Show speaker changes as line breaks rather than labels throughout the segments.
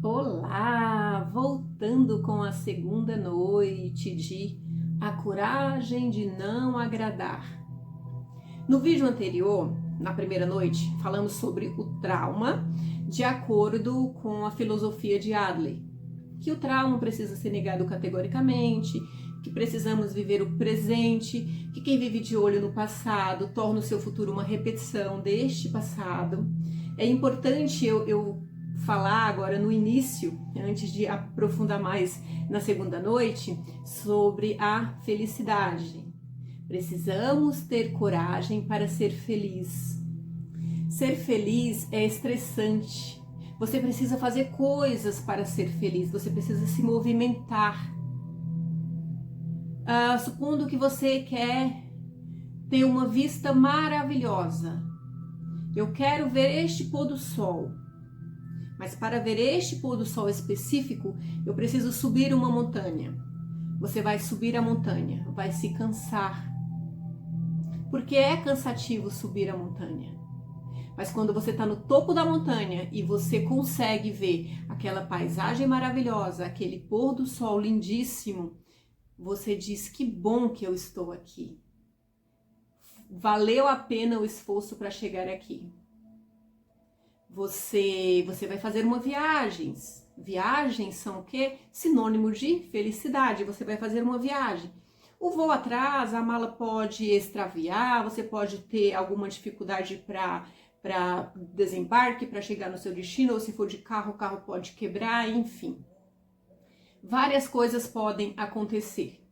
Olá! Voltando com a segunda noite de A Coragem de Não Agradar. No vídeo anterior, na primeira noite, falamos sobre o trauma de acordo com a filosofia de Adler, que o trauma precisa ser negado categoricamente, que precisamos viver o presente, que quem vive de olho no passado torna o seu futuro uma repetição deste passado. É importante eu falar agora no início, antes de aprofundar mais na segunda noite, sobre a felicidade. Precisamos ter coragem para ser feliz. Ser feliz é estressante. Você precisa fazer coisas para ser feliz, você precisa se movimentar. Supondo que você quer ter uma vista maravilhosa. Eu quero ver este pôr do sol. Mas para ver este pôr do sol específico, eu preciso subir uma montanha. Você vai subir a montanha, vai se cansar. Porque é cansativo subir a montanha. Mas quando você está no topo da montanha e você consegue ver aquela paisagem maravilhosa, aquele pôr do sol lindíssimo, você diz: que bom que eu estou aqui. Valeu a pena o esforço para chegar aqui. Você vai fazer uma viagem. Viagens são o quê? Sinônimo de felicidade. Você vai fazer uma viagem. O voo atrasa, a mala pode extraviar, você pode ter alguma dificuldade para desembarque, para chegar no seu destino, ou se for de carro, o carro pode quebrar, enfim. Várias coisas podem acontecer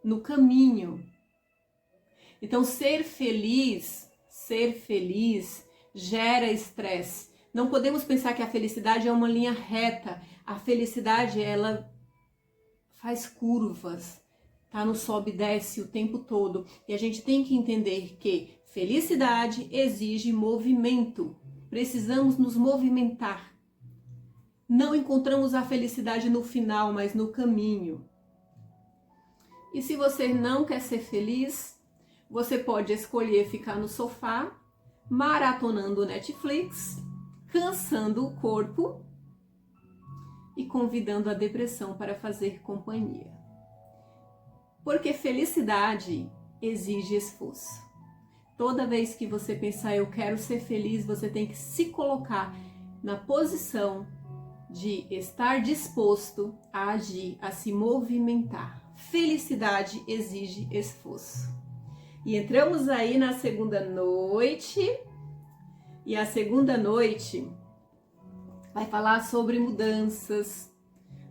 no caminho. Então, ser feliz gera estresse. Não podemos pensar que a felicidade é uma linha reta. A felicidade, ela faz curvas, tá? No sobe e desce o tempo todo. E a gente tem que entender que felicidade exige movimento. Precisamos nos movimentar. Não encontramos a felicidade no final, mas no caminho. E se você não quer ser feliz, você pode escolher ficar no sofá, maratonando Netflix, cansando o corpo e convidando a depressão para fazer companhia. Porque felicidade exige esforço. Toda vez que você pensar eu quero ser feliz, você tem que se colocar na posição de estar disposto a agir, a se movimentar. Felicidade exige esforço. E entramos aí na segunda noite, e a segunda noite vai falar sobre mudanças.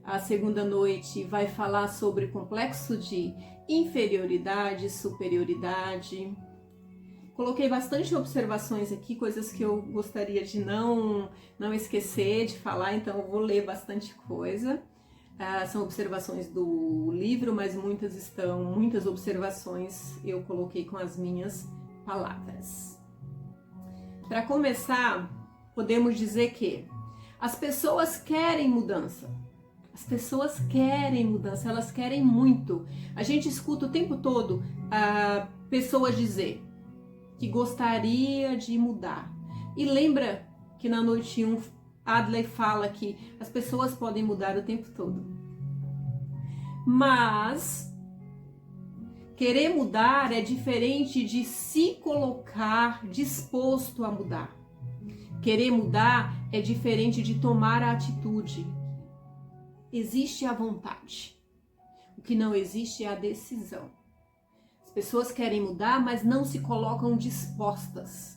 A segunda noite vai falar sobre complexo de inferioridade, superioridade. Coloquei bastante observações aqui, coisas que eu gostaria de não esquecer de falar, então eu vou ler bastante coisa. São observações do livro, mas muitas observações eu coloquei com as minhas palavras. Para começar, podemos dizer que as pessoas querem mudança. As pessoas querem mudança, elas querem muito. A gente escuta o tempo todo pessoas dizer que gostaria de mudar. E lembra que na noite 1 Adler fala que as pessoas podem mudar o tempo todo. Mas querer mudar é diferente de se colocar disposto a mudar. Querer mudar é diferente de tomar a atitude. Existe a vontade. O que não existe é a decisão. As pessoas querem mudar, mas não se colocam dispostas.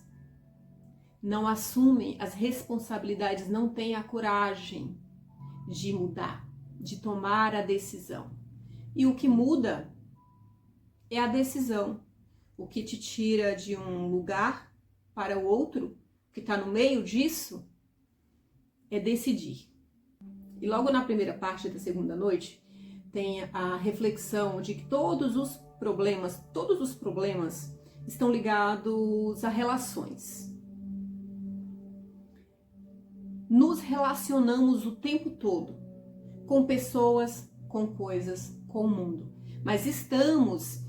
Não assumem as responsabilidades, não têm a coragem de mudar, de tomar a decisão. E o que muda é a decisão. O que te tira de um lugar para o outro, que está no meio disso, é decidir. E logo na primeira parte da segunda noite, tem a reflexão de que todos os problemas estão ligados a relações. Nos relacionamos o tempo todo com pessoas, com coisas, com o mundo. Mas estamos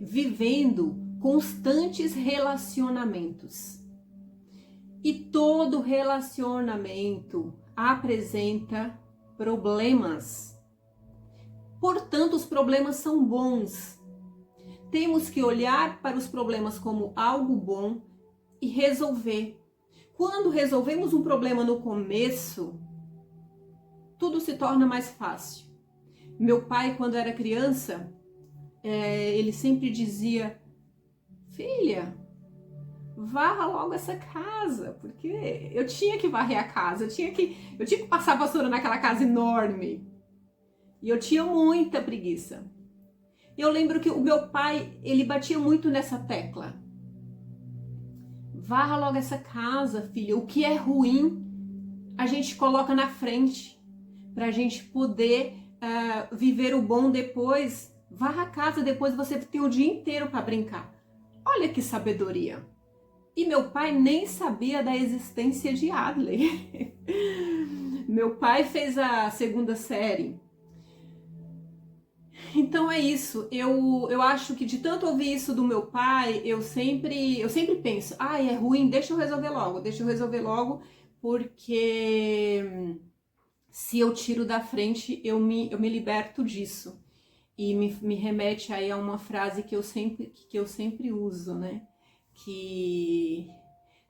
vivendo constantes relacionamentos. E todo relacionamento apresenta problemas. Portanto, os problemas são bons. Temos que olhar para os problemas como algo bom e resolver. Quando resolvemos um problema no começo, tudo se torna mais fácil. Meu pai, quando era criança, ele sempre dizia: filha, varra logo essa casa, porque eu tinha que varrer a casa, eu tinha que passar a vassoura naquela casa enorme. E eu tinha muita preguiça. Eu lembro que o meu pai, ele batia muito nessa tecla. Varra logo essa casa, filha. O que é ruim, a gente coloca na frente, pra gente poder viver o bom depois. Varra a casa, depois você tem o dia inteiro para brincar. Olha que sabedoria. E meu pai nem sabia da existência de Adler. Meu pai fez a 2ª série. Então é isso. Eu acho que de tanto ouvir isso do meu pai, eu sempre penso: é ruim, deixa eu resolver logo, porque se eu tiro da frente, eu me liberto disso. E me remete aí a uma frase que eu sempre uso, né? Que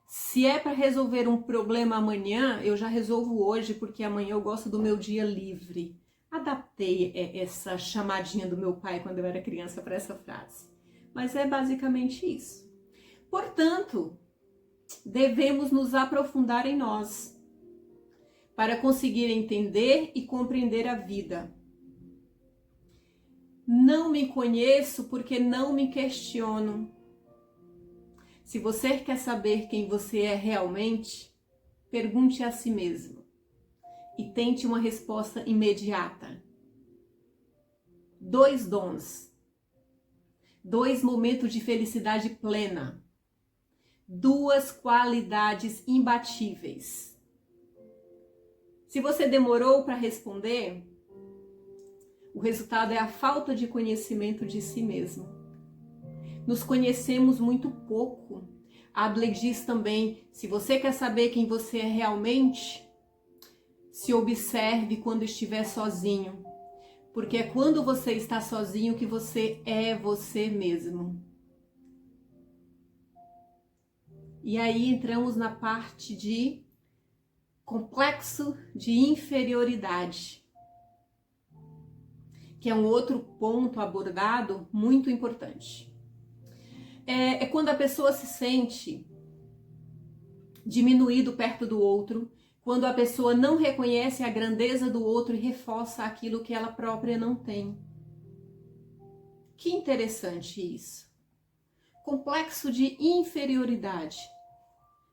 se é para resolver um problema amanhã, eu já resolvo hoje, porque amanhã eu gosto do meu dia livre. Adaptei essa chamadinha do meu pai quando eu era criança para essa frase. Mas é basicamente isso. Portanto, devemos nos aprofundar em nós para conseguir entender e compreender a vida. Não me conheço porque não me questiono. Se você quer saber quem você é realmente, pergunte a si mesmo e tente uma resposta imediata. 2 dons, 2 momentos de felicidade plena, 2 qualidades imbatíveis. Se você demorou para responder, o resultado é a falta de conhecimento de si mesmo. Nos conhecemos muito pouco. Adler diz também: se você quer saber quem você é realmente, se observe quando estiver sozinho, porque é quando você está sozinho que você é você mesmo. E aí entramos na parte de complexo de inferioridade, que é um outro ponto abordado muito importante. É quando a pessoa se sente diminuído perto do outro, quando a pessoa não reconhece a grandeza do outro e reforça aquilo que ela própria não tem. Que interessante isso. Complexo de inferioridade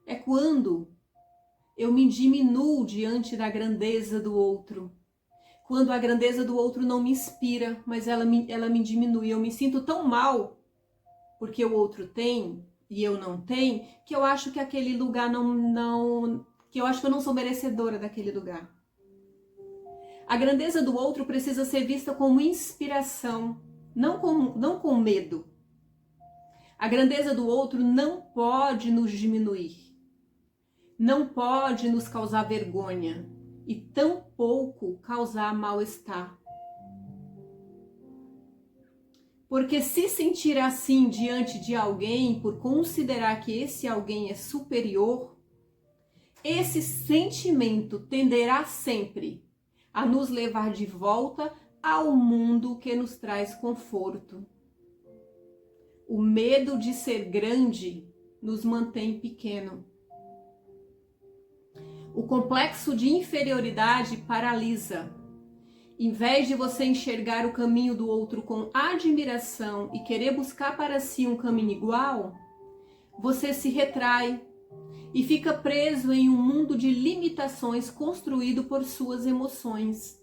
é quando eu me diminuo diante da grandeza do outro. Quando a grandeza do outro não me inspira, mas ela me diminui. Eu me sinto tão mal porque o outro tem e eu não tenho, que eu acho que aquele lugar que eu acho que eu não sou merecedora daquele lugar. A grandeza do outro precisa ser vista como inspiração, não com medo. A grandeza do outro não pode nos diminuir, não pode nos causar vergonha e tampouco causar mal-estar. Porque se sentir assim diante de alguém, por considerar que esse alguém é superior, esse sentimento tenderá sempre a nos levar de volta ao mundo que nos traz conforto. O medo de ser grande nos mantém pequeno. O complexo de inferioridade paralisa. Em vez de você enxergar o caminho do outro com admiração e querer buscar para si um caminho igual, você se retrai e fica preso em um mundo de limitações construído por suas emoções.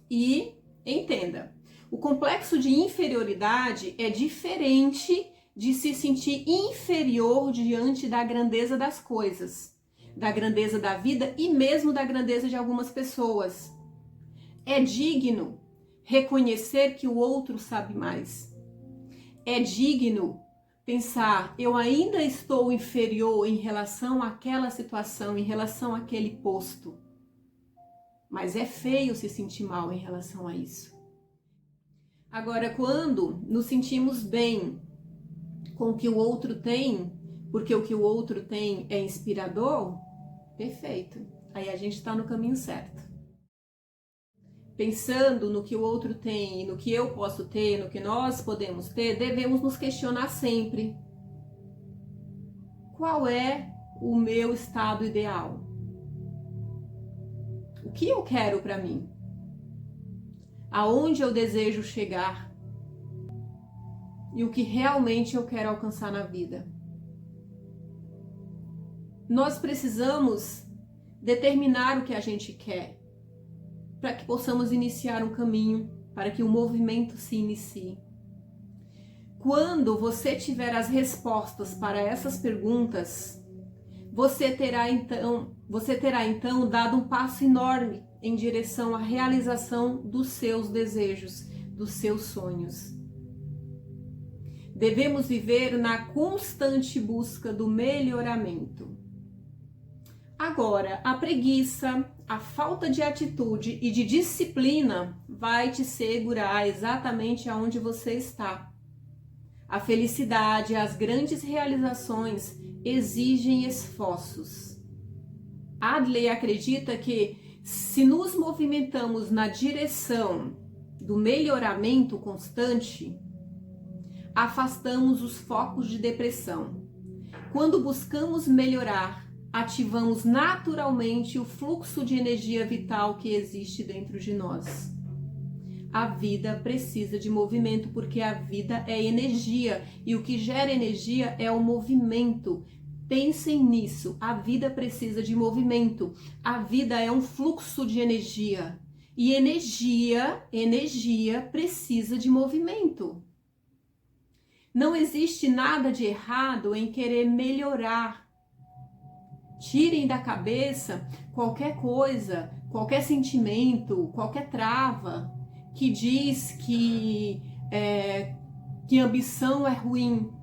E, entenda, o complexo de inferioridade é diferente de se sentir inferior diante da grandeza das coisas, da grandeza da vida e mesmo da grandeza de algumas pessoas. É digno reconhecer que o outro sabe mais. É digno pensar, eu ainda estou inferior em relação àquela situação, em relação àquele posto. Mas é feio se sentir mal em relação a isso. Agora, quando nos sentimos bem com o que o outro tem, porque o que o outro tem é inspirador, perfeito. Aí a gente está no caminho certo. Pensando no que o outro tem, no que eu posso ter, no que nós podemos ter, devemos nos questionar sempre. Qual é o meu estado ideal? O que eu quero para mim? Aonde eu desejo chegar? E o que realmente eu quero alcançar na vida? Nós precisamos determinar o que a gente quer para que possamos iniciar um caminho, para que o movimento se inicie. Quando você tiver as respostas para essas perguntas, você terá então dado um passo enorme em direção à realização dos seus desejos, dos seus sonhos. Devemos viver na constante busca do melhoramento. Agora, a preguiça, a falta de atitude e de disciplina vai te segurar exatamente aonde você está. A felicidade, as grandes realizações exigem esforços. Adley acredita que se nos movimentamos na direção do melhoramento constante, afastamos os focos de depressão. Quando buscamos melhorar, ativamos naturalmente o fluxo de energia vital que existe dentro de nós. A vida precisa de movimento porque a vida é energia e o que gera energia é o movimento. Pensem nisso, a vida precisa de movimento. A vida é um fluxo de energia e energia precisa de movimento. Não existe nada de errado em querer melhorar. Tirem da cabeça qualquer coisa, qualquer sentimento, qualquer trava que diz que ambição é ruim.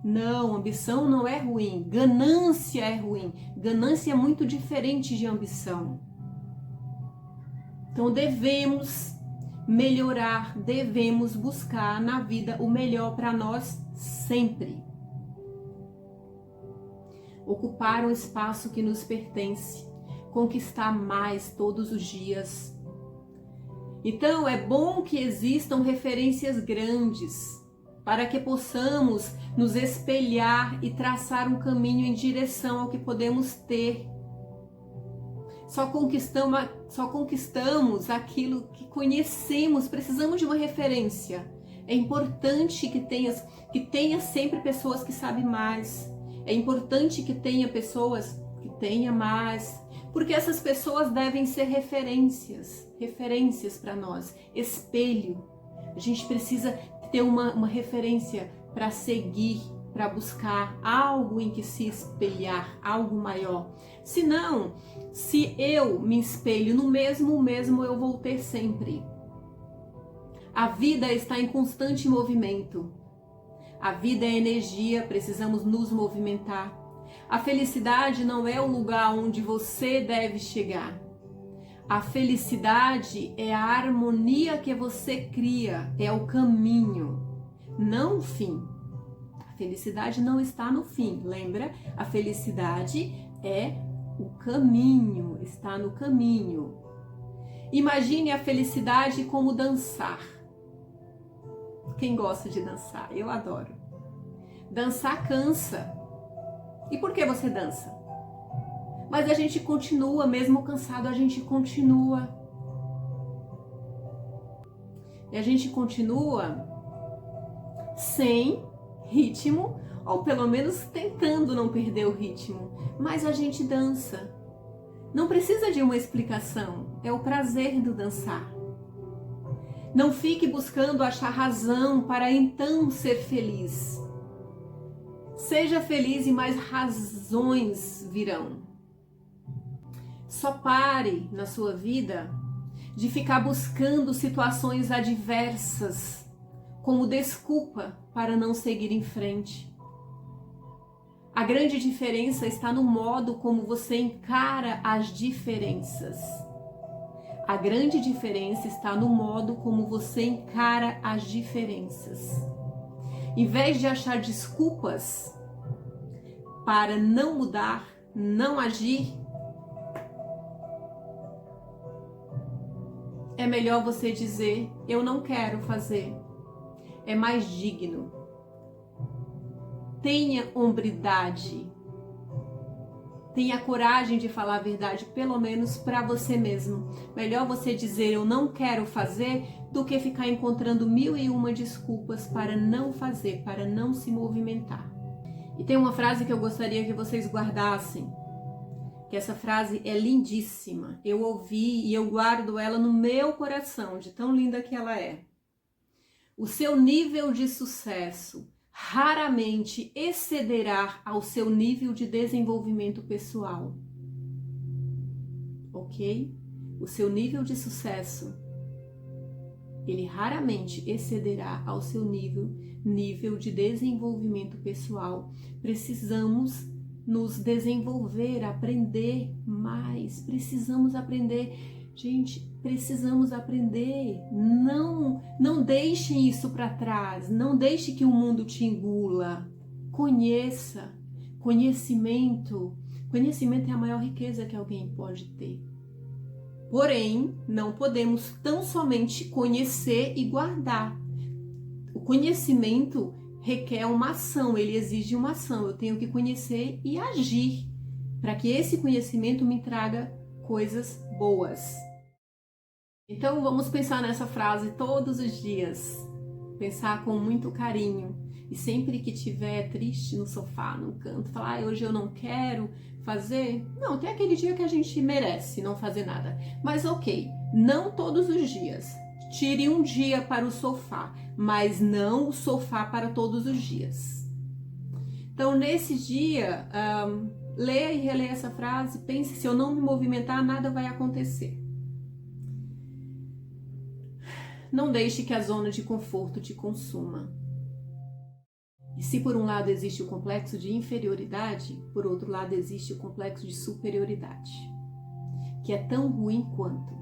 Não, ambição não é ruim. Ganância é ruim. Ganância é muito diferente de ambição. Então devemos melhorar, devemos buscar na vida o melhor para nós sempre. Ocupar um espaço que nos pertence, conquistar mais todos os dias. Então é bom que existam referências grandes para que possamos nos espelhar e traçar um caminho em direção ao que podemos ter. Só conquistamos aquilo que conhecemos, precisamos de uma referência. É importante que tenha sempre pessoas que sabem mais. É importante que tenha pessoas que tenham mais. Porque essas pessoas devem ser referências para nós, espelho. A gente precisa ter uma referência para seguir, para buscar algo em que se espelhar, algo maior. Senão, se eu me espelho no mesmo, o mesmo eu vou ter sempre. A vida está em constante movimento. A vida é energia, precisamos nos movimentar. A felicidade não é o lugar onde você deve chegar. A felicidade é a harmonia que você cria, é o caminho, não o fim. A felicidade não está no fim, lembra? A felicidade é o caminho, está no caminho. Imagine a felicidade como dançar. Quem gosta de dançar? Eu adoro. Dançar cansa. E por que você dança? Mas a gente continua, mesmo cansado, a gente continua. E a gente continua sem ritmo, ou pelo menos tentando não perder o ritmo. Mas a gente dança. Não precisa de uma explicação, é o prazer do dançar. Não fique buscando achar razão para então ser feliz. Seja feliz e mais razões virão. Só pare na sua vida de ficar buscando situações adversas como desculpa para não seguir em frente. A grande diferença está no modo como você encara as diferenças. A grande diferença está no modo como você encara as diferenças. Em vez de achar desculpas para não mudar, não agir, é melhor você dizer: eu não quero fazer. É mais digno. Tenha hombridade. Tenha coragem de falar a verdade, pelo menos para você mesmo. Melhor você dizer eu não quero fazer do que ficar encontrando 1001 desculpas para não fazer, para não se movimentar. E tem uma frase que eu gostaria que vocês guardassem, que essa frase é lindíssima. Eu ouvi e eu guardo ela no meu coração, de tão linda que ela é. O seu nível de sucesso raramente excederá ao seu nível de desenvolvimento pessoal. Ok? O seu nível de sucesso, ele raramente excederá ao seu nível de desenvolvimento pessoal. Precisamos nos desenvolver, aprender mais. Precisamos aprender. Gente, precisamos aprender. Não deixe isso para trás. Não deixe que o mundo te engula. Conheça. Conhecimento é a maior riqueza que alguém pode ter. Porém, não podemos tão somente conhecer e guardar. O conhecimento requer uma ação, ele exige uma ação. Eu tenho que conhecer e agir para que esse conhecimento me traga coisas boas. Então vamos pensar nessa frase todos os dias, pensar com muito carinho, e sempre que estiver triste no sofá, no canto, falar: hoje eu não quero fazer. Não, tem aquele dia que a gente merece não fazer nada, mas ok, não todos os dias. Tire um dia para o sofá, mas não o sofá para todos os dias. Então nesse dia, leia e releia essa frase, pense: se eu não me movimentar, nada vai acontecer. Não deixe que a zona de conforto te consuma. E se por um lado existe o complexo de inferioridade, por outro lado existe o complexo de superioridade, que é tão ruim quanto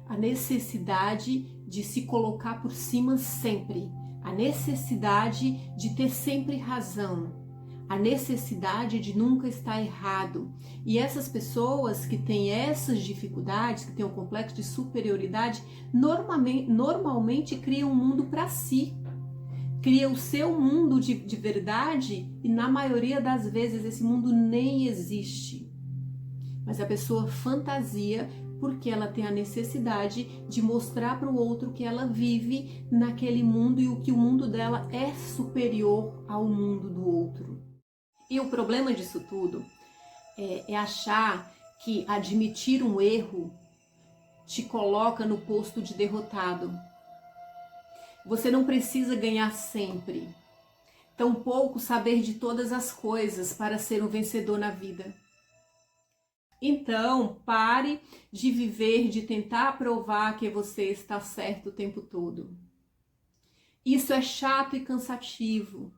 a necessidade de se colocar por cima sempre, a necessidade de ter sempre razão, a necessidade de nunca estar errado. E essas pessoas que têm essas dificuldades, que têm um complexo de superioridade, normalmente criam um mundo para si. Cria o seu mundo de verdade e na maioria das vezes esse mundo nem existe. Mas a pessoa fantasia porque ela tem a necessidade de mostrar para o outro que ela vive naquele mundo e o que o mundo dela é superior ao mundo do outro. E o problema disso tudo é achar que admitir um erro te coloca no posto de derrotado. Você não precisa ganhar sempre, tampouco saber de todas as coisas para ser um vencedor na vida. Então, pare de viver, de tentar provar que você está certo o tempo todo. Isso é chato e cansativo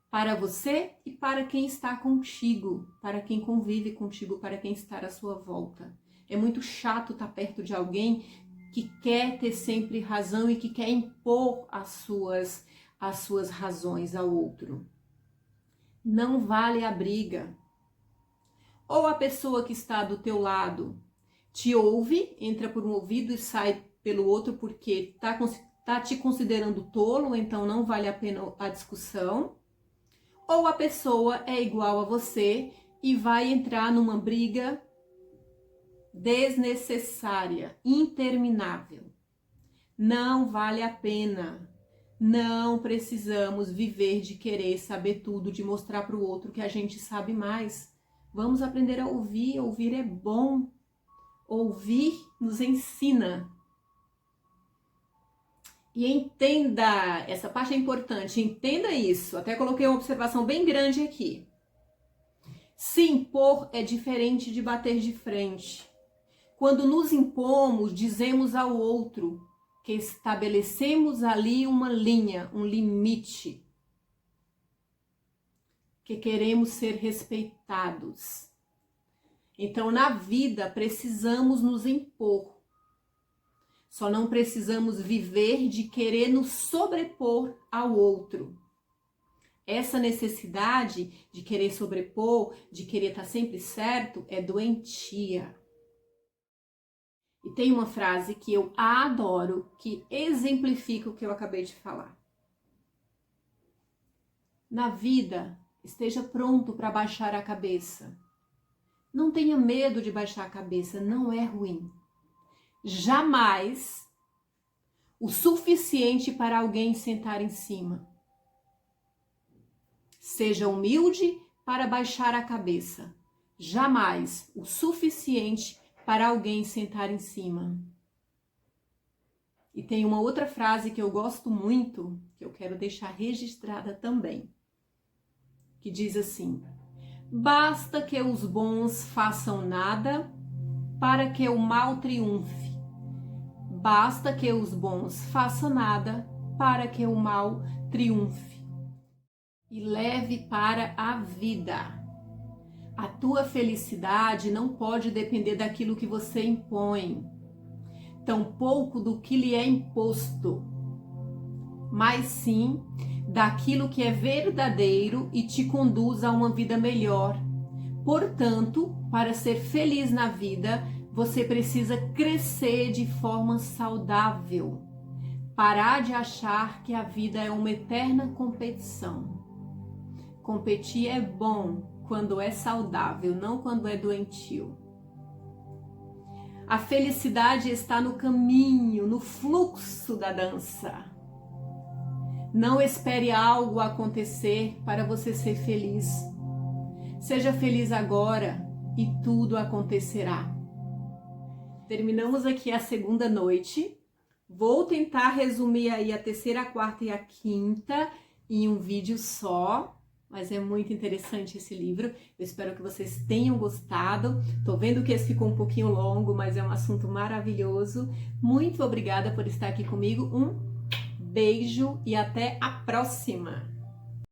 para você e para quem está contigo, para quem convive contigo, para quem está à sua volta. É muito chato estar perto de alguém que quer ter sempre razão e que quer impor as suas razões ao outro. Não vale a briga. Ou a pessoa que está do teu lado te ouve, entra por um ouvido e sai pelo outro porque está te considerando tolo, então não vale a pena a discussão. Ou a pessoa é igual a você e vai entrar numa briga desnecessária, interminável. Não vale a pena. Não precisamos viver de querer saber tudo, de mostrar para o outro que a gente sabe mais. Vamos aprender a ouvir. Ouvir é bom. Ouvir nos ensina. E entenda, essa parte é importante, entenda isso. Até coloquei uma observação bem grande aqui. Se impor é diferente de bater de frente. Quando nos impomos, dizemos ao outro que estabelecemos ali uma linha, um limite, que queremos ser respeitados. Então, na vida, precisamos nos impor. Só não precisamos viver de querer nos sobrepor ao outro. Essa necessidade de querer sobrepor, de querer estar sempre certo, é doentia. E tem uma frase que eu adoro, que exemplifica o que eu acabei de falar. Na vida, esteja pronto para baixar a cabeça. Não tenha medo de baixar a cabeça, não é ruim. Jamais o suficiente para alguém sentar em cima. Seja humilde para baixar a cabeça. Jamais o suficiente para alguém sentar em cima. E tem uma outra frase que eu gosto muito, que eu quero deixar registrada também, que diz assim: basta que os bons façam nada para que o mal triunfe. Basta que os bons façam nada para que o mal triunfe. E leve para a vida. A tua felicidade não pode depender daquilo que você impõe, tampouco do que lhe é imposto, mas sim daquilo que é verdadeiro e te conduz a uma vida melhor. Portanto, para ser feliz na vida, você precisa crescer de forma saudável. Parar de achar que a vida é uma eterna competição. Competir é bom quando é saudável, não quando é doentio. A felicidade está no caminho, no fluxo da dança. Não espere algo acontecer para você ser feliz. Seja feliz agora e tudo acontecerá. Terminamos aqui a segunda noite. Vou tentar resumir aí a terceira, a quarta e a quinta em um vídeo só. Mas é muito interessante esse livro. Eu espero que vocês tenham gostado. Tô vendo que esse ficou um pouquinho longo, mas é um assunto maravilhoso. Muito obrigada por estar aqui comigo. Um beijo e até a próxima!